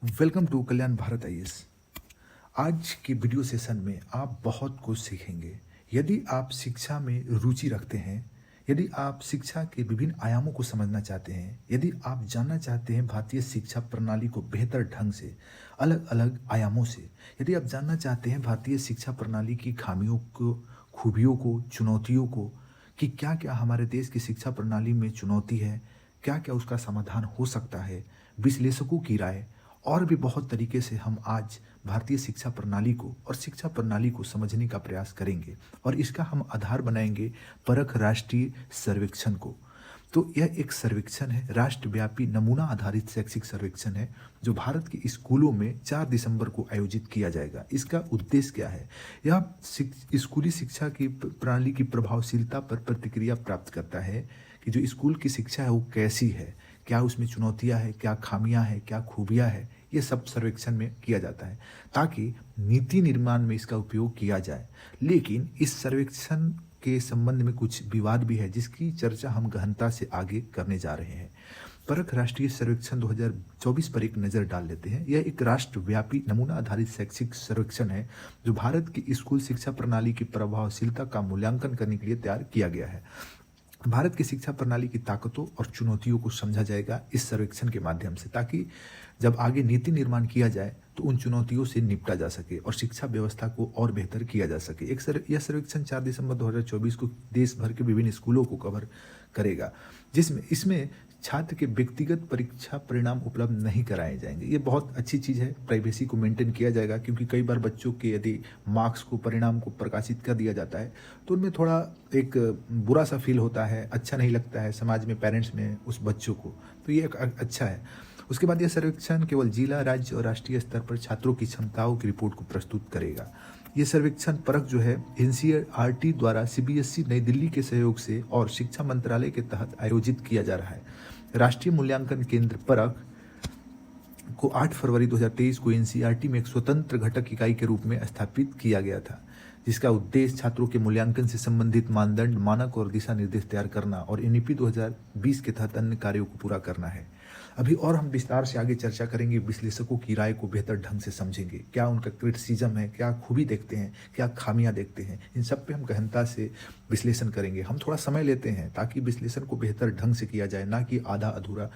Welcome to Kalyan Bharat IAS. आज के video session में आप बहुत कुछ सीखेंगे। यदि आप शिक्षा में रुचि रखते हैं, यदि आप शिक्षा के विभिन्न आयामों को समझना चाहते हैं, यदि आप जानना चाहते हैं भारतीय शिक्षा प्रणाली को बेहतर ढंग से अलग अलग आयामों से, यदि आप जानना चाहते हैं भारतीय शिक्षा प्रणाली की खामियों को, खूबियों को, चुनौतियों को, कि क्या क्या हमारे देश की शिक्षा प्रणाली में चुनौती है, क्या क्या उसका समाधान हो सकता है, विश्लेषकों की राय और भी बहुत तरीके से हम आज भारतीय शिक्षा प्रणाली को और शिक्षा प्रणाली को समझने का प्रयास करेंगे और इसका हम आधार बनाएंगे परख राष्ट्रीय सर्वेक्षण को। तो यह एक सर्वेक्षण है, राष्ट्रव्यापी नमूना आधारित शैक्षिक सर्वेक्षण है, जो भारत के स्कूलों में 4 दिसंबर को आयोजित किया जाएगा। इसका उद्देश्य क्या है? यह स्कूली शिक्षा की प्रणाली की प्रभावशीलता पर प्रतिक्रिया प्राप्त करता है कि जो स्कूल की शिक्षा है वो कैसी है, क्या उसमें चुनौतियां हैं, क्या खामियां हैं, क्या खूबियां हैं, ये सब सर्वेक्षण में किया जाता है ताकि नीति निर्माण में इसका उपयोग किया जाए। लेकिन इस सर्वेक्षण के संबंध में कुछ विवाद भी है जिसकी चर्चा हम गहनता से आगे करने जा रहे हैं। परख राष्ट्रीय सर्वेक्षण 2024 पर एक नज़र डाल लेते हैं। यह एक राष्ट्रव्यापी नमूना आधारित शैक्षिक सर्वेक्षण है जो भारत की स्कूल शिक्षा प्रणाली की प्रभावशीलता का मूल्यांकन करने के लिए तैयार किया गया है। भारत की शिक्षा प्रणाली की ताकतों और चुनौतियों को समझा जाएगा इस सर्वेक्षण के माध्यम से, ताकि जब आगे नीति निर्माण किया जाए तो उन चुनौतियों से निपटा जा सके और शिक्षा व्यवस्था को और बेहतर किया जा सके। यह सर्वेक्षण 4 दिसंबर 2024 को देश भर के विभिन्न स्कूलों को कवर करेगा, जिसमें इसमें छात्र के व्यक्तिगत परीक्षा परिणाम उपलब्ध नहीं कराए जाएंगे। ये बहुत अच्छी चीज़ है, प्राइवेसी को मेंटेन किया जाएगा, क्योंकि कई बार बच्चों के यदि मार्क्स को, परिणाम को प्रकाशित कर दिया जाता है तो उनमें थोड़ा एक बुरा सा फील होता है, अच्छा नहीं लगता है समाज में, पेरेंट्स में उस बच्चों को। तो ये अच्छा है। उसके बाद यह सर्वेक्षण केवल जिला, राज्य और राष्ट्रीय स्तर पर छात्रों की क्षमताओं की रिपोर्ट को प्रस्तुत करेगा। ये सर्वेक्षण परख जो है एनसीईआरटी द्वारा सीबीएसई नई दिल्ली के सहयोग से और शिक्षा मंत्रालय के तहत आयोजित किया जा रहा है। राष्ट्रीय मूल्यांकन केंद्र परख को 8 फरवरी 2023 को एनसीईआरटी में एक स्वतंत्र घटक इकाई के रूप में स्थापित किया गया था, जिसका उद्देश्य छात्रों के मूल्यांकन से संबंधित मानदंड, मानक और दिशा निर्देश तैयार करना और एनईपी 2020 के तहत अन्य कार्यों को पूरा करना है। अभी और हम विस्तार से आगे चर्चा करेंगे, विश्लेषकों की राय को बेहतर ढंग से समझेंगे, क्या उनका क्रिटिसिज्म है, क्या खूबी देखते हैं, क्या खामियां देखते हैं, इन सब पे हम गहनता से विश्लेषण करेंगे। हम थोड़ा समय लेते हैं ताकि विश्लेषण को बेहतर ढंग से किया जाए, ना कि आधा अधूरा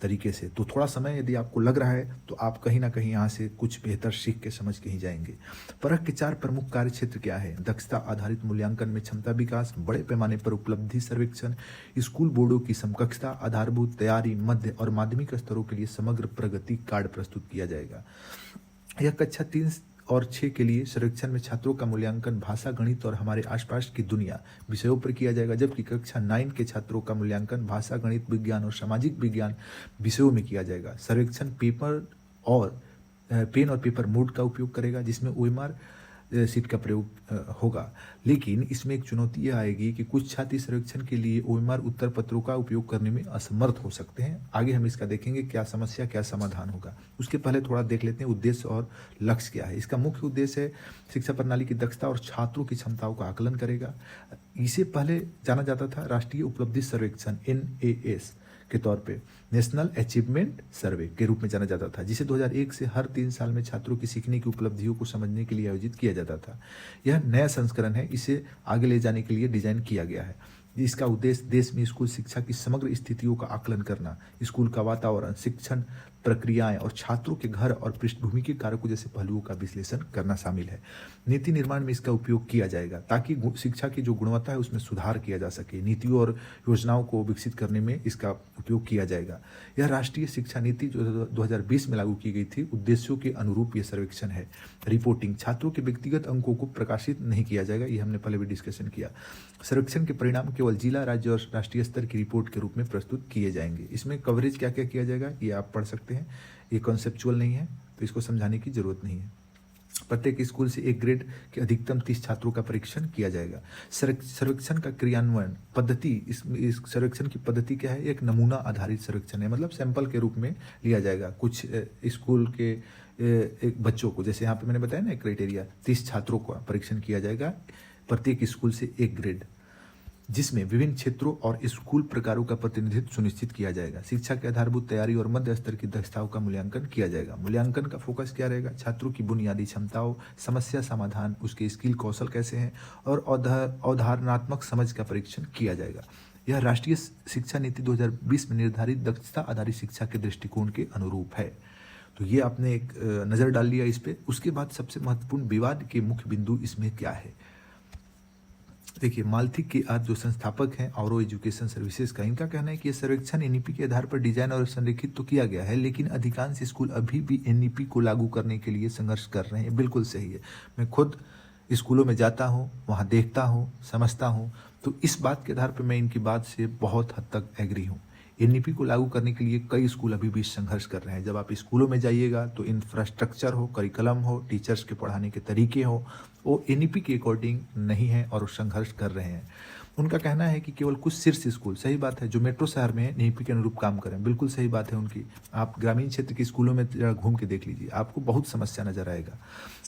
तरीके से। तो थोड़ा समय यदि आपको लग रहा है तो आप कहीं ना कहीं यहाँ से कुछ बेहतर सीख के समझ के ही जाएंगे। परख के 4 प्रमुख कार्य क्षेत्र क्या है? दक्षता आधारित मूल्यांकन में क्षमता विकास, बड़े पैमाने पर उपलब्धि सर्वेक्षण, स्कूल बोर्डों की समकक्षता, आधारभूत तैयारी, मध्य और माध्यमिक स्तरों के लिए समग्र प्रगति कार्ड प्रस्तुत किया जाएगा। यह कक्षा 3 और 6 के लिए सर्वेक्षण में छात्रों का मूल्यांकन भाषा, गणित और हमारे आसपास की दुनिया विषयों पर किया जाएगा, जबकि कक्षा 9 के छात्रों का मूल्यांकन भाषा, गणित, विज्ञान और सामाजिक विज्ञान विषयों में किया जाएगा। सर्वेक्षण पेन और पेपर मोड का उपयोग करेगा, जिसमें ओएमआर सीट का प्रयोग होगा। लेकिन इसमें एक चुनौती यह आएगी कि कुछ छात्र सर्वेक्षण के लिए ओएमआर उत्तर पत्रों का उपयोग करने में असमर्थ हो सकते हैं। आगे हम इसका देखेंगे क्या समस्या, क्या समाधान होगा। उसके पहले थोड़ा देख लेते हैं उद्देश्य और लक्ष्य क्या है। इसका मुख्य उद्देश्य है शिक्षा प्रणाली की दक्षता और छात्रों की क्षमताओं का आकलन करेगा। इसे पहले जाना जाता था राष्ट्रीय उपलब्धि सर्वेक्षण NAS के तौर पे, नेशनल अचीवमेंट सर्वे के रूप में जाना जाता था, जिसे 2001 से हर 3 साल में छात्रों की सीखने की उपलब्धियों को समझने के लिए आयोजित किया जाता था। यह नया संस्करण है, इसे आगे ले जाने के लिए डिजाइन किया गया है। इसका उद्देश्य देश में स्कूल शिक्षा की समग्र स्थितियों का आकलन करना, स्कूल का वातावरण, शिक्षण प्रक्रियाएं और छात्रों के घर और पृष्ठभूमि के कारकों जैसे पहलुओं का विश्लेषण करना शामिल है। नीति निर्माण में इसका उपयोग किया जाएगा ताकि शिक्षा की जो गुणवत्ता है उसमें सुधार किया जा सके। नीतियों और योजनाओं को विकसित करने में इसका उपयोग किया जाएगा। यह राष्ट्रीय शिक्षा नीति जो 2020 में लागू की गई थी, उद्देश्यों के अनुरूप यह सर्वेक्षण है। रिपोर्टिंग, छात्रों के व्यक्तिगत अंकों को प्रकाशित नहीं किया जाएगा, ये हमने पहले भी डिस्कशन किया। सर्वेक्षण के परिणाम केवल जिला, राज्य और राष्ट्रीय स्तर की रिपोर्ट के रूप में प्रस्तुत किए जाएंगे। इसमें कवरेज क्या क्या किया जाएगा ये आप पढ़ सकते हैं, ये कॉन्सेप्चुअल नहीं है तो इसको समझाने की जरूरत नहीं है। प्रत्येक स्कूल से एक ग्रेड के अधिकतम 30 छात्रों का परीक्षण किया जाएगा। सर्वेक्षण का क्रियान्वयन पद्धति, इस सर्वेक्षण की पद्धति क्या है? एक नमूना आधारित सर्वेक्षण है, मतलब सैंपल के रूप में लिया जाएगा। कुछ स्कूल के एक बच्चों को, जैसे यहाँ पे मैंने बताया ना क्राइटेरिया, 30 छात्रों का परीक्षण किया जाएगा, प्रत्येक स्कूल से एक ग्रेड। जिसमें विभिन्न क्षेत्रों और स्कूल प्रकारों का प्रतिनिधित्व सुनिश्चित किया जाएगा। शिक्षा की आधारभूत तैयारी और मध्य स्तर की दक्षताओं का मूल्यांकन किया जाएगा। मूल्यांकन का फोकस क्या रहेगा? छात्रों की बुनियादी क्षमताओं, समस्या समाधान, उसके स्किल कौशल कैसे हैं और अवधारणात्मक समझ का परीक्षण किया जाएगा। यह राष्ट्रीय शिक्षा नीति 2020 में निर्धारित दक्षता आधारित शिक्षा के दृष्टिकोण के अनुरूप है। तो ये आपने एक नज़र डाल लिया इस पे। उसके बाद सबसे महत्वपूर्ण विवाद के मुख्य बिंदु इसमें क्या है? देखिए, मालती के आज जो संस्थापक हैं औरो एजुकेशन सर्विसेज का, इनका कहना है कि यह सर्वेक्षण एनईपी के आधार पर डिजाइन और संरेखित तो किया गया है, लेकिन अधिकांश स्कूल अभी भी एनईपी को लागू करने के लिए संघर्ष कर रहे हैं। बिल्कुल सही है। मैं खुद स्कूलों में जाता हूँ, वहाँ देखता हूँ, समझता हूँ, तो इस बात के आधार पर मैं इनकी बात से बहुत हद तक एग्री हूँ। एनईपी को लागू करने के लिए कई स्कूल अभी भी संघर्ष कर रहे हैं। जब आप स्कूलों में जाइएगा तो इंफ्रास्ट्रक्चर हो, करिकुलम हो, टीचर्स के पढ़ाने के तरीके हो, वो एनईपी के अकॉर्डिंग नहीं है और संघर्ष कर रहे हैं। उनका कहना है कि केवल कुछ शीर्ष स्कूल, सही बात है, जो मेट्रो शहर में एनईपी के अनुरूप काम करें, बिल्कुल सही बात है उनकी। आप ग्रामीण क्षेत्र के स्कूलों में जरा घूम के देख लीजिए, आपको बहुत समस्या नजर आएगा।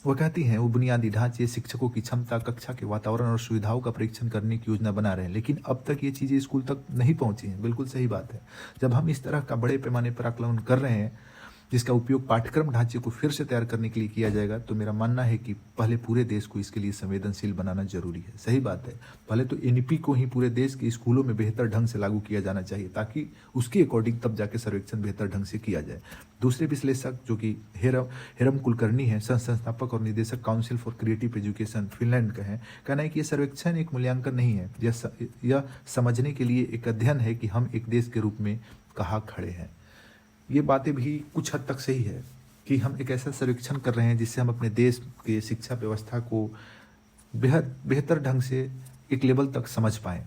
वह कहती हैं वो बुनियादी ढांचे, शिक्षकों की क्षमता, कक्षा के वातावरण और सुविधाओं का परीक्षण करने की योजना बना रहे हैं, लेकिन अब तक ये चीज़ें स्कूल तक नहीं पहुंची हैं। बिल्कुल सही बात है। जब हम इस तरह का बड़े पैमाने पर आकलन कर रहे हैं, जिसका उपयोग पाठ्यक्रम ढांचे को फिर से तैयार करने के लिए किया जाएगा, तो मेरा मानना है कि पहले पूरे देश को इसके लिए संवेदनशील बनाना जरूरी है। सही बात है। पहले तो एनईपी को ही पूरे देश के स्कूलों में बेहतर ढंग से लागू किया जाना चाहिए, ताकि उसके अकॉर्डिंग तब जाके सर्वेक्षण बेहतर ढंग से किया जाए। दूसरे विश्लेषक जो कि हेरम कुलकर्णी हैं, संस्थापक और निदेशक council for creative education Finland का है, कहना है कि यह सर्वेक्षण एक मूल्यांकन नहीं है, यह समझने के लिए एक अध्ययन है कि हम एक देश के रूप में कहाँ खड़े हैं। ये बातें भी कुछ हद तक सही है कि हम एक ऐसा सर्वेक्षण कर रहे हैं जिससे हम अपने देश के शिक्षा व्यवस्था को बेहतर ढंग से एक लेवल तक समझ पाएं।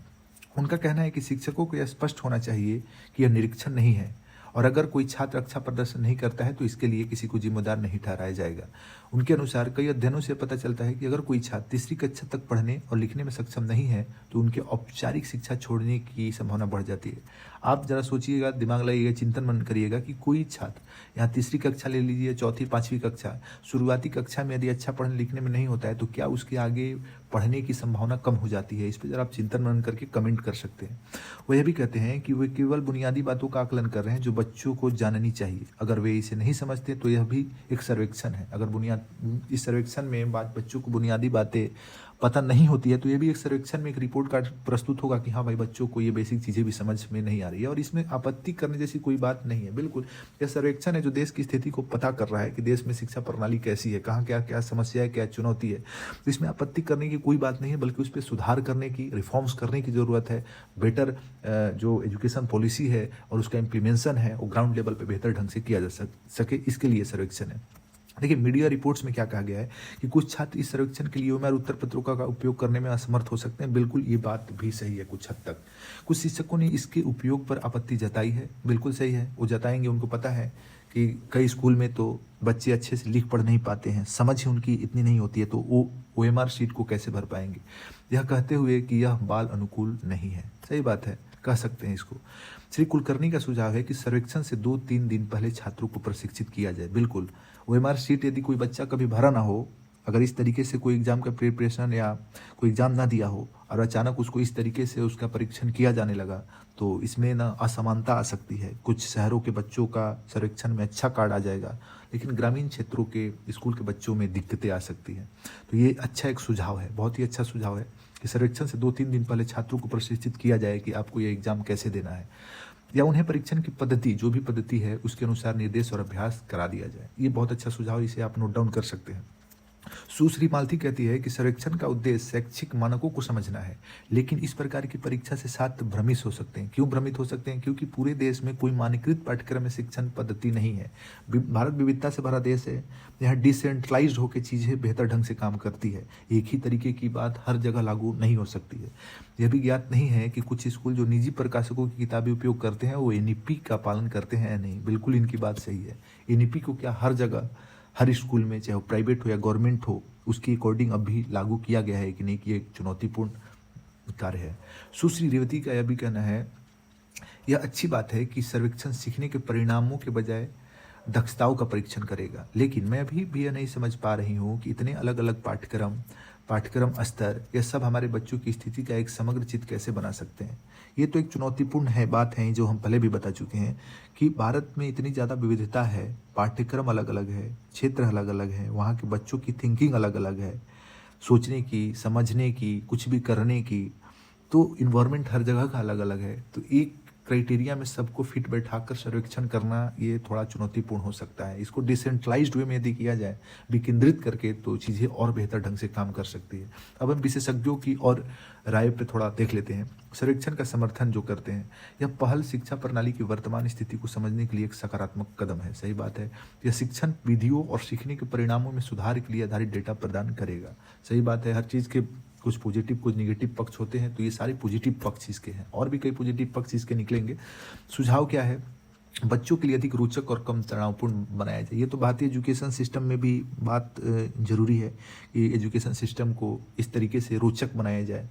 उनका कहना है कि शिक्षकों को यह स्पष्ट होना चाहिए कि यह निरीक्षण नहीं है, और अगर कोई छात्र अच्छा प्रदर्शन नहीं करता है तो इसके लिए किसी को जिम्मेदार नहीं ठहराया जाएगा। उनके अनुसार कई अध्ययनों से पता चलता है कि अगर कोई छात्र तीसरी कक्षा तक पढ़ने और लिखने में सक्षम नहीं है तो उनके औपचारिक शिक्षा छोड़ने की संभावना बढ़ जाती है। आप जरा सोचिएगा, दिमाग लगाइएगा, चिंतन मन करिएगा कि कोई छात्र यहाँ तीसरी कक्षा ले लीजिए, चौथी पाँचवीं कक्षा, शुरुआती कक्षा में यदि अच्छा पढ़ने लिखने में नहीं होता है तो क्या उसके आगे पढ़ने की संभावना कम हो जाती है? इस पर जरा आप चिंतन मनन करके कमेंट कर सकते हैं। वो यह भी कहते हैं कि वे केवल बुनियादी बातों का आकलन कर रहे हैं जो बच्चों को जाननी चाहिए। अगर वे इसे नहीं समझते तो यह भी एक सर्वेक्षण है। अगर इस सर्वेक्षण में बच्चों को बुनियादी बातें पता नहीं होती है तो ये भी एक सर्वेक्षण में एक रिपोर्ट कार्ड प्रस्तुत होगा कि हाँ भाई, बच्चों को ये बेसिक चीज़ें भी समझ में नहीं आ रही है, और इसमें आपत्ति करने जैसी कोई बात नहीं है। बिल्कुल, यह सर्वेक्षण है जो देश की स्थिति को पता कर रहा है कि देश में शिक्षा प्रणाली कैसी है, कहाँ क्या क्या समस्या है, क्या चुनौती है। तो इसमें आपत्ति करने की कोई बात नहीं है, बल्कि उस पर सुधार करने की, रिफॉर्म्स करने की ज़रूरत है। बेटर जो एजुकेशन पॉलिसी है और उसका इम्प्लीमेंशन है वो ग्राउंड लेवल पर बेहतर ढंग से किया जा सके, इसके लिए सर्वेक्षण है। देखिए, मीडिया रिपोर्ट्स में क्या कहा गया है कि कुछ छात्र इस सर्वेक्षण के लिए ओएमआर उत्तर पत्रों का उपयोग करने में असमर्थ हो सकते हैं। बिल्कुल, ये बात भी सही है। कुछ हद तक कुछ शिक्षकों ने इसके उपयोग पर आपत्ति जताई है। बिल्कुल सही है, वो जताएंगे। उनको पता है कि कई स्कूल में तो बच्चे अच्छे से लिख पढ़ नहीं पाते हैं, समझ ही उनकी इतनी नहीं होती है, तो वो ओएमआर शीट को कैसे भर पाएंगे, यह कहते हुए कि यह बाल अनुकूल नहीं है। सही बात है, कह सकते हैं इसको। श्री कुलकर्णी का सुझाव है कि सर्वेक्षण से 2-3 दिन पहले छात्रों को प्रशिक्षित किया जाए। बिल्कुल, ओएमआर शीट यदि कोई बच्चा कभी भरा ना हो, अगर इस तरीके से कोई एग्जाम का प्रिपरेशन या कोई एग्जाम ना दिया हो और अचानक उसको इस तरीके से उसका परीक्षण किया जाने लगा, तो इसमें ना असमानता आ सकती है। कुछ शहरों के बच्चों का सर्वेक्षण में अच्छा कार्ड आ जाएगा, लेकिन ग्रामीण क्षेत्रों के स्कूल के बच्चों में दिक्कतें आ सकती हैं। तो ये अच्छा एक सुझाव है, बहुत ही अच्छा सुझाव है कि सर्वेक्षण से 2-3 दिन पहले छात्रों को प्रशिक्षित किया जाए कि आपको ये एग्जाम कैसे देना है, या उन्हें परीक्षण की पद्धति, जो भी पद्धति है, उसके अनुसार निर्देश और अभ्यास करा दिया जाए। ये बहुत अच्छा सुझाव, इसे आप नोट डाउन कर सकते हैं। सुश्री मालती कहती है कि सर्वेक्षण का उद्देश्य शैक्षिक मानकों को समझना है, लेकिन इस प्रकार की परीक्षा से छात्र भ्रमित हो सकते हैं। क्यों भ्रमित हो सकते हैं? क्योंकि पूरे देश में कोई मानकीकृत पाठ्यक्रम में शिक्षण पद्धति नहीं है। भारत विविधता से भरा देश है, यहाँ डिसेंट्रलाइज्ड होकर चीज़ें बेहतर ढंग से काम करती है। एक ही तरीके की बात हर जगह लागू नहीं हो सकती है। यह भी ज्ञात नहीं है कि कुछ स्कूल जो निजी प्रकाशकों की किताबें उपयोग करते हैं वो एनईपी का पालन करते हैं या नहीं। बिल्कुल इनकी बात सही है। एनईपी को क्या हर जगह, हर स्कूल में, चाहे वो प्राइवेट हो या गवर्नमेंट हो, उसकी अकॉर्डिंग अभी लागू किया गया है कि नहीं, कि एक चुनौतीपूर्ण कार्य है। सुश्री रेवती का यह भी कहना है, यह अच्छी बात है कि सर्वेक्षण सीखने के परिणामों के बजाय दक्षताओं का परीक्षण करेगा, लेकिन मैं अभी भी यह नहीं समझ पा रही हूँ कि इतने अलग अलग पाठ्यक्रम स्तर, यह सब हमारे बच्चों की स्थिति का एक समग्र चित्र कैसे बना सकते हैं। ये तो एक चुनौतीपूर्ण है बात है, जो हम पहले भी बता चुके हैं कि भारत में इतनी ज़्यादा विविधता है, पाठ्यक्रम अलग अलग है, क्षेत्र अलग अलग है, वहाँ के बच्चों की थिंकिंग अलग अलग है, सोचने की, समझने की, कुछ भी करने की, तो इन्वायरमेंट हर जगह का अलग अलग है। तो एक क्राइटेरिया में सबको फिट बैठाकर सर्वेक्षण करना ये थोड़ा चुनौतीपूर्ण हो सकता है। इसको डिसेंट्रलाइज्ड वे में यदि किया जाए, विकेंद्रित करके, तो चीज़ें और बेहतर ढंग से काम कर सकती है। अब हम विशेषज्ञों की और राय पे थोड़ा देख लेते हैं। सर्वेक्षण का समर्थन जो करते हैं, यह पहल शिक्षा प्रणाली की वर्तमान स्थिति को समझने के लिए एक सकारात्मक कदम है। सही बात है, यह शिक्षण विधियों और सीखने के परिणामों में सुधार के लिए आधारित डेटा प्रदान करेगा। सही बात है, हर चीज़ के कुछ पॉजिटिव कुछ निगेटिव पक्ष होते हैं, तो ये सारे पॉजिटिव पक्ष इसके हैं, और भी कई पॉजिटिव पक्ष इसके निकलेंगे। सुझाव क्या है, बच्चों के लिए अधिक रोचक और कम तनावपूर्ण बनाया जाए। ये तो भारतीय एजुकेशन सिस्टम में भी बात जरूरी है कि एजुकेशन सिस्टम को इस तरीके से रोचक बनाया जाए,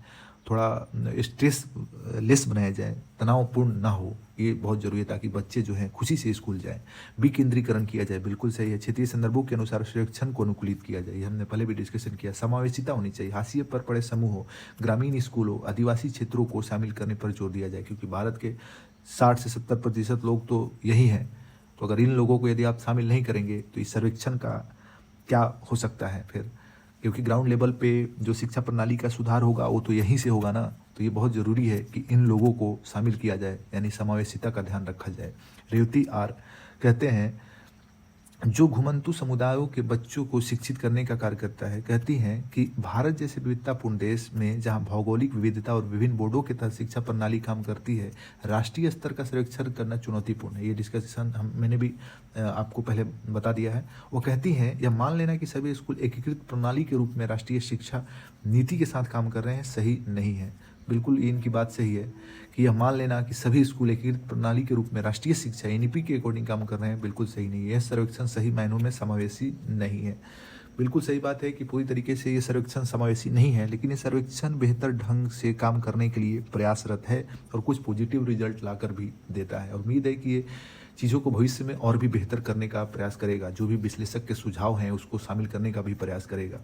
थोड़ा स्ट्रेस लेस बनाया जाए, तनावपूर्ण ना हो, ये बहुत जरूरी है ताकि बच्चे जो हैं खुशी से स्कूल जाएं। विकेंद्रीकरण किया जाए, बिल्कुल सही है। क्षेत्रीय संदर्भों के अनुसार सर्वेक्षण को अनुकूलित किया जाए, हमने पहले भी डिस्कशन किया। समावेशिता होनी चाहिए, हाशिए पर पड़े समूह हो, ग्रामीण स्कूल हो, आदिवासी क्षेत्रों को शामिल करने पर जोर दिया जाए, क्योंकि भारत के 60 से 70% लोग तो यही हैं। तो अगर इन लोगों को यदि आप शामिल नहीं करेंगे तो इस सर्वेक्षण का क्या हो सकता है फिर, क्योंकि ग्राउंड लेवल पे जो शिक्षा प्रणाली का सुधार होगा वो तो यहीं से होगा ना। तो ये बहुत ज़रूरी है कि इन लोगों को शामिल किया जाए, यानी समावेशिता का ध्यान रखा जाए। रेवती आर कहते हैं, जो घुमंतु समुदायों के बच्चों को शिक्षित करने का कार्य करता है, कहती हैं कि भारत जैसे विविधतापूर्ण देश में जहां भौगोलिक विविधता और विभिन्न बोर्डों के तहत शिक्षा प्रणाली काम करती है, राष्ट्रीय स्तर का सर्वेक्षण करना चुनौतीपूर्ण है। ये डिस्कशन मैंने भी आपको पहले बता दिया है। वो कहती हैं, यह मान लेना कि सभी स्कूल एकीकृत प्रणाली के रूप में राष्ट्रीय शिक्षा नीति के साथ काम कर रहे हैं, सही नहीं है। बिल्कुल इनकी बात सही है कि यह मान लेना कि सभी स्कूल एकीकृत प्रणाली के रूप में राष्ट्रीय शिक्षा एनईपी के अकॉर्डिंग काम कर रहे हैं, बिल्कुल सही नहीं है। यह सर्वेक्षण सही मायनों में समावेशी नहीं है। बिल्कुल सही बात है कि पूरी तरीके से ये सर्वेक्षण समावेशी नहीं है, लेकिन ये सर्वेक्षण बेहतर ढंग से काम करने के लिए प्रयासरत है और कुछ पॉजिटिव रिजल्ट लाकर भी देता है। और उम्मीद है कि ये चीज़ों को भविष्य में और भी बेहतर करने का प्रयास करेगा, जो भी विश्लेषक के सुझाव हैं उसको शामिल करने का भी प्रयास करेगा।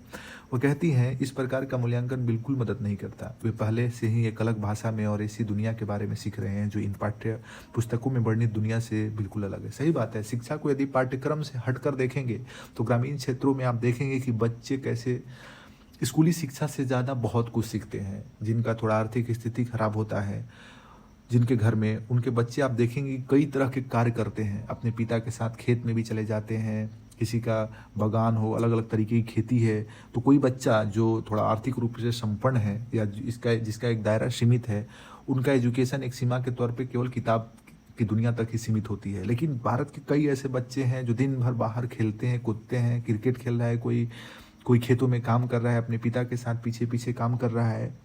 वो कहती हैं, इस प्रकार का मूल्यांकन बिल्कुल मदद नहीं करता। वे पहले से ही एक अलग भाषा में और ऐसी दुनिया के बारे में सीख रहे हैं जो इन पाठ्य पुस्तकों में वर्णित दुनिया से बिल्कुल अलग है। सही बात है, शिक्षा को यदि पाठ्यक्रम से हटकर देखेंगे तो ग्रामीण क्षेत्रों में आप देखेंगे कि बच्चे कैसे स्कूली शिक्षा से ज़्यादा बहुत कुछ सीखते हैं। जिनका थोड़ा आर्थिक स्थिति खराब होता है, जिनके घर में उनके बच्चे आप देखेंगे कई तरह के कार्य करते हैं, अपने पिता के साथ खेत में भी चले जाते हैं, किसी का बागान हो, अलग अलग तरीके की खेती है। तो कोई बच्चा जो थोड़ा आर्थिक रूप से संपन्न है या जिसका एक दायरा सीमित है, उनका एजुकेशन एक सीमा के तौर पे केवल किताब की दुनिया तक ही सीमित होती है। लेकिन भारत के कई ऐसे बच्चे हैं जो दिन भर बाहर खेलते हैं, कूदते हैं, क्रिकेट खेल रहा है, कोई खेतों में काम कर रहा है, अपने पिता के साथ पीछे पीछे काम कर रहा है।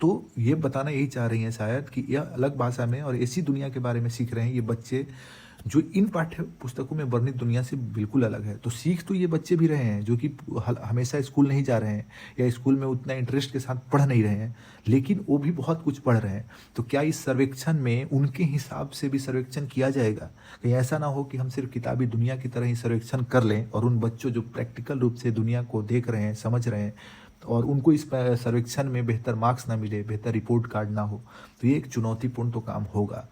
तो ये बताना यही चाह रही हैं शायद कि यह अलग भाषा में और ऐसी दुनिया के बारे में सीख रहे हैं ये बच्चे जो इन पाठ्य पुस्तकों में वर्णित दुनिया से बिल्कुल अलग है। तो सीख तो ये बच्चे भी रहे हैं जो कि हमेशा स्कूल नहीं जा रहे हैं या स्कूल में उतना इंटरेस्ट के साथ पढ़ नहीं रहे हैं, लेकिन वो भी बहुत कुछ पढ़ रहे हैं। तो क्या इस सर्वेक्षण में उनके हिसाब से भी सर्वेक्षण किया जाएगा? कहीं ऐसा ना हो कि हम सिर्फ किताबी दुनिया की तरह ही सर्वेक्षण कर लें और उन बच्चों जो प्रैक्टिकल रूप से दुनिया को देख रहे हैं, समझ रहे हैं, और उनको इस सर्वेक्षण में बेहतर मार्क्स ना मिले, बेहतर रिपोर्ट कार्ड ना हो, तो ये एक चुनौतीपूर्ण तो काम होगा।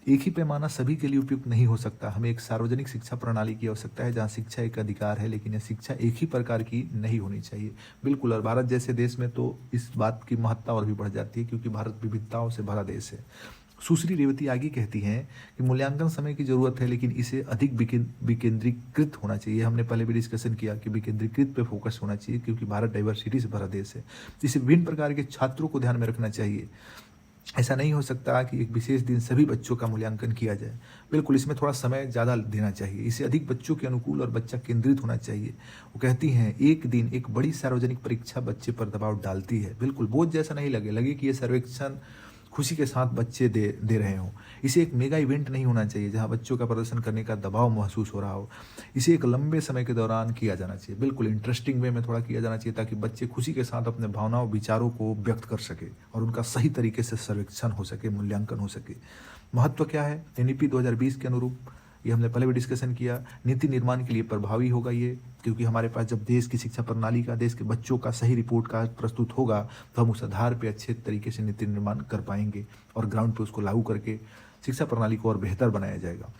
एक ही पैमाना सभी के लिए उपयुक्त नहीं हो सकता। हमें एक सार्वजनिक शिक्षा प्रणाली की आवश्यकता है जहाँ शिक्षा एक अधिकार है, लेकिन यह शिक्षा एक ही प्रकार की नहीं होनी चाहिए। बिल्कुल, और भारत जैसे देश में तो इस बात की महत्ता और भी बढ़ जाती है क्योंकि भारत विविधताओं से भरा देश है। सुश्री रेवती आगे कहती हैं कि मूल्यांकन समय की जरूरत है, लेकिन इसे अधिक विकेंद्रीकृत होना चाहिए। हमने पहले भी डिस्कशन किया कि विकेंद्रीकृत पे फोकस होना चाहिए क्योंकि भारत डाइवर्सिटी से भरा देश है। इसे विभिन्न प्रकार के छात्रों को ध्यान में रखना चाहिए। ऐसा नहीं हो सकता कि एक विशेष दिन सभी बच्चों का मूल्यांकन किया जाए। बिल्कुल, इसमें थोड़ा समय ज़्यादा देना चाहिए। इसे अधिक बच्चों के अनुकूल और बच्चा केंद्रित होना चाहिए। वो कहती हैं, एक दिन एक बड़ी सार्वजनिक परीक्षा बच्चे पर दबाव डालती है। बिल्कुल, बोझ जैसा नहीं लगे कि ये सर्वेक्षण खुशी के साथ बच्चे दे रहे हों। इसे एक मेगा इवेंट नहीं होना चाहिए जहां बच्चों का प्रदर्शन करने का दबाव महसूस हो रहा हो। इसे एक लंबे समय के दौरान किया जाना चाहिए। बिल्कुल इंटरेस्टिंग वे में थोड़ा किया जाना चाहिए ताकि बच्चे खुशी के साथ अपने भावनाओं विचारों को व्यक्त कर सके और उनका सही तरीके से सर्वेक्षण हो सके, मूल्यांकन हो सके। महत्व क्या है? एनईपी 2020 के अनुरूप, ये हमने पहले भी डिस्कशन किया, नीति निर्माण के लिए प्रभावी होगा ये। क्योंकि हमारे पास जब देश की शिक्षा प्रणाली का, देश के बच्चों का सही रिपोर्ट कार्ड प्रस्तुत होगा तो हम उस आधार पे अच्छे तरीके से नीति निर्माण कर पाएंगे और ग्राउंड पे उसको लागू करके शिक्षा प्रणाली को और बेहतर बनाया जाएगा।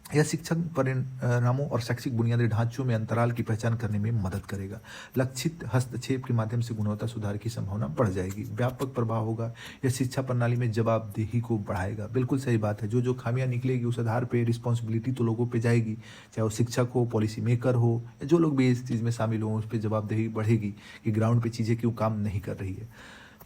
यह शिक्षक परिणामों और शैक्षिक बुनियादी ढांचों में अंतराल की पहचान करने में मदद करेगा। लक्षित हस्तक्षेप के माध्यम से गुणवत्ता सुधार की संभावना बढ़ जाएगी। व्यापक प्रभाव होगा, यह शिक्षा प्रणाली में जवाबदेही को बढ़ाएगा। बिल्कुल सही बात है, जो जो खामियां निकलेगी उस आधार पे रिस्पॉन्सिबिलिटी तो लोगों पे जाएगी, चाहे वो शिक्षक हो, पॉलिसी मेकर हो, या जो लोग भी इस चीज़ में शामिल हों, उस पर जवाबदेही बढ़ेगी कि ग्राउंड पे चीज़ें क्यों काम नहीं कर रही है।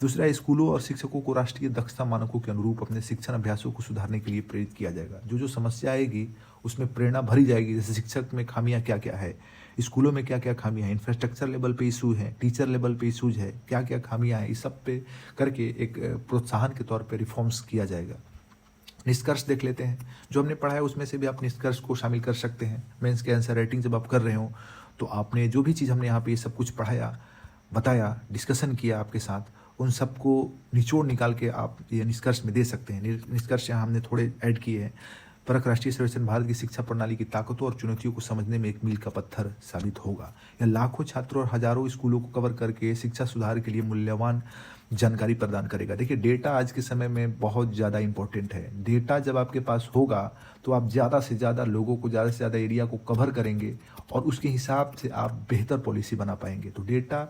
दूसरा, स्कूलों और शिक्षकों को राष्ट्रीय दक्षता मानकों के अनुरूप अपने शिक्षण अभ्यासों को सुधारने के लिए प्रेरित किया जाएगा। जो जो समस्या आएगी उसमें प्रेरणा भरी जाएगी। जैसे शिक्षक में खामियां क्या क्या है, स्कूलों में क्या क्या खामियां हैं, इंफ्रास्ट्रक्चर लेवल पे इशू है, टीचर लेवल पे इशूज है, क्या क्या खामियां हैं, इस सब पे करके एक प्रोत्साहन के तौर पे रिफॉर्म्स किया जाएगा। निष्कर्ष देख लेते हैं, जो हमने पढ़ा है उसमें से भी आप निष्कर्ष को शामिल कर सकते हैं। मेंस के आंसर राइटिंग जब आप कर रहे हो तो आपने जो भी चीज़ हमने यहाँ पे ये सब कुछ पढ़ाया, बताया, डिस्कशन किया आपके साथ, उन सबको निचोड़ निकाल के आप ये निष्कर्ष में दे सकते हैं। निष्कर्ष यहाँ हमने थोड़े ऐड किए हैं। परख राष्ट्रीय सर्वेक्षण भारत की शिक्षा प्रणाली की ताकतों और चुनौतियों को समझने में एक मील का पत्थर साबित होगा। यह लाखों छात्रों और हजारों स्कूलों को कवर करके शिक्षा सुधार के लिए मूल्यवान जानकारी प्रदान करेगा। देखिए, डेटा आज के समय में बहुत ज़्यादा इंपॉर्टेंट है। डेटा जब आपके पास होगा तो आप ज़्यादा से ज़्यादा लोगों को, ज़्यादा से ज़्यादा एरिया को कवर करेंगे और उसके हिसाब से आप बेहतर पॉलिसी बना पाएंगे। तो डेटा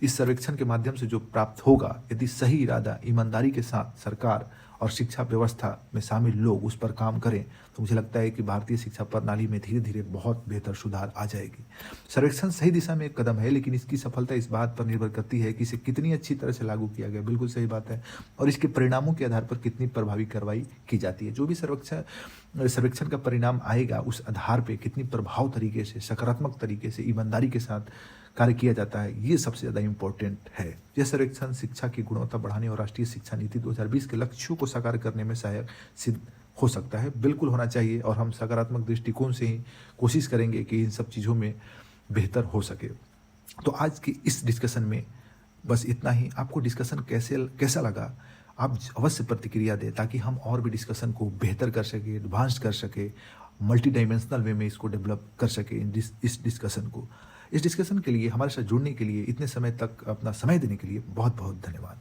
इस सर्वेक्षण के माध्यम से जो प्राप्त होगा, यदि सही इरादा, ईमानदारी के साथ सरकार और शिक्षा व्यवस्था में शामिल लोग उस पर काम करें तो मुझे लगता है कि भारतीय शिक्षा प्रणाली में धीरे धीरे बहुत बेहतर सुधार आ जाएगी। सर्वेक्षण सही दिशा में एक कदम है, लेकिन इसकी सफलता इस बात पर निर्भर करती है कि इसे कितनी अच्छी तरह से लागू किया गया, बिल्कुल सही बात है, और इसके परिणामों के आधार पर कितनी प्रभावी कार्रवाई की जाती है। जो भी सर्वेक्षण का परिणाम आएगा उस आधार पर कितनी प्रभाव तरीके से, सकारात्मक तरीके से, ईमानदारी के साथ कार्य किया जाता है, ये सबसे ज़्यादा इम्पोर्टेंट है। यह सर्वेक्षण शिक्षा की गुणवत्ता बढ़ाने और राष्ट्रीय शिक्षा नीति 2020 के लक्ष्यों को साकार करने में सहायक सिद्ध हो सकता है। बिल्कुल होना चाहिए और हम सकारात्मक दृष्टिकोण से ही कोशिश करेंगे कि इन सब चीज़ों में बेहतर हो सके। तो आज की इस डिस्कशन में बस इतना ही। आपको डिस्कशन कैसा लगा आप अवश्य प्रतिक्रिया दें, ताकि हम और भी डिस्कशन को बेहतर कर सके, एडवांस कर सके, मल्टी डायमेंशनल वे में इसको डेवलप कर सके इस डिस्कशन को। इस डिस्कशन के लिए, हमारे साथ जुड़ने के लिए, इतने समय तक अपना समय देने के लिए बहुत बहुत धन्यवाद।